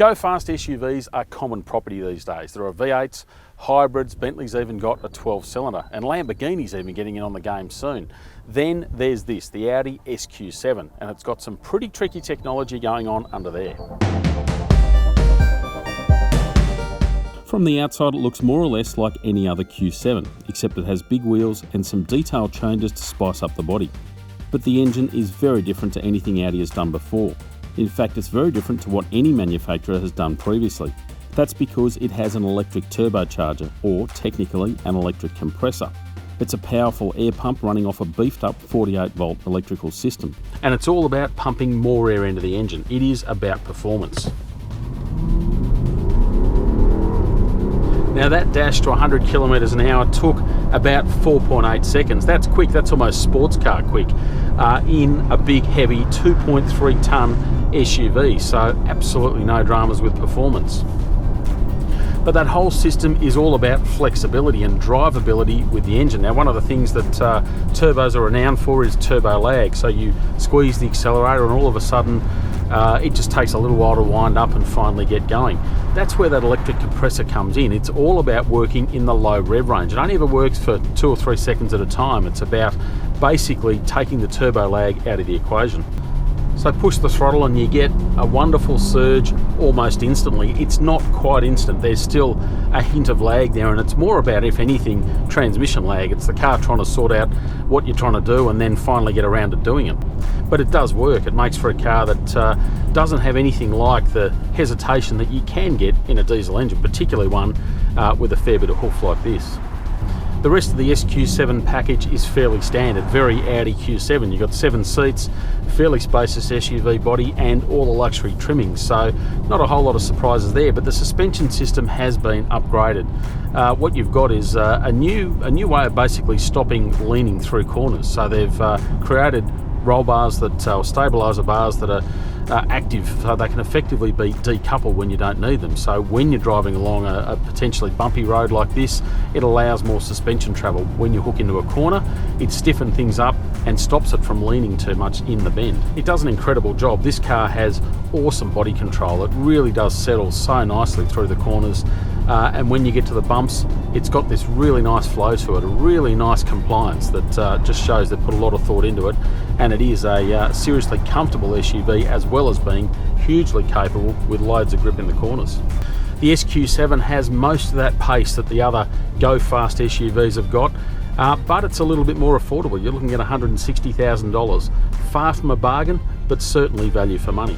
Go-fast SUVs are common property these days. There are V8s, hybrids, Bentley's even got a 12-cylinder, and Lamborghini's even getting in on the game soon. Then there's this, the Audi SQ7, and it's got some pretty tricky technology going on under there. From the outside, it looks more or less like any other Q7, except it has big wheels and some detailed changes to spice up the body. But the engine is very different to anything Audi has done before. In fact, it's very different to what any manufacturer has done previously. That's because it has an electric turbocharger, or technically an electric compressor. It's a powerful air pump running off a beefed up 48-volt electrical system. And it's all about pumping more air into the engine. It is about performance. Now that dash to 100 kilometres an hour took about 4.8 seconds. That's quick, that's almost sports car quick, in a big heavy 2.3 tonne SUV, so absolutely no dramas with performance. But that whole system is all about flexibility and drivability with the engine. Now, one of the things that turbos are renowned for is turbo lag. So you squeeze the accelerator and all of a sudden it just takes a little while to wind up and finally get going. That's where that electric compressor comes in. It's all about working in the low rev range. It only ever works for 2 or 3 seconds at a time. It's about basically taking the turbo lag out of the equation. So push the throttle and you get a wonderful surge almost instantly. It's not quite instant. There's still a hint of lag there, and it's more about, if anything, transmission lag. It's the car trying to sort out what you're trying to do and then finally get around to doing it. But it does work. It makes for a car that doesn't have anything like the hesitation that you can get in a diesel engine, particularly one with a fair bit of hoof like this. The rest of the SQ7 package is fairly standard, very Audi Q7. You've got 7 seats, fairly spacious SUV body and all the luxury trimmings, so not a whole lot of surprises there, but the suspension system has been upgraded. What you've got is a new way of basically stopping leaning through corners. So they've created roll bars or stabiliser bars that are active, so they can effectively be decoupled when you don't need them. So when you're driving along a potentially bumpy road like this, it allows more suspension travel. When you hook into a corner, it stiffens things up and stops it from leaning too much in the bend. It does an incredible job. This car has awesome body control. It really does settle so nicely through the corners. And when you get to the bumps, it's got this really nice flow to it, a really nice compliance that just shows they've put a lot of thought into it. And it is a seriously comfortable SUV, as well as being hugely capable with loads of grip in the corners. The SQ7 has most of that pace that the other go-fast SUVs have got, but it's a little bit more affordable. You're looking at $160,000. Far from a bargain, but certainly value for money.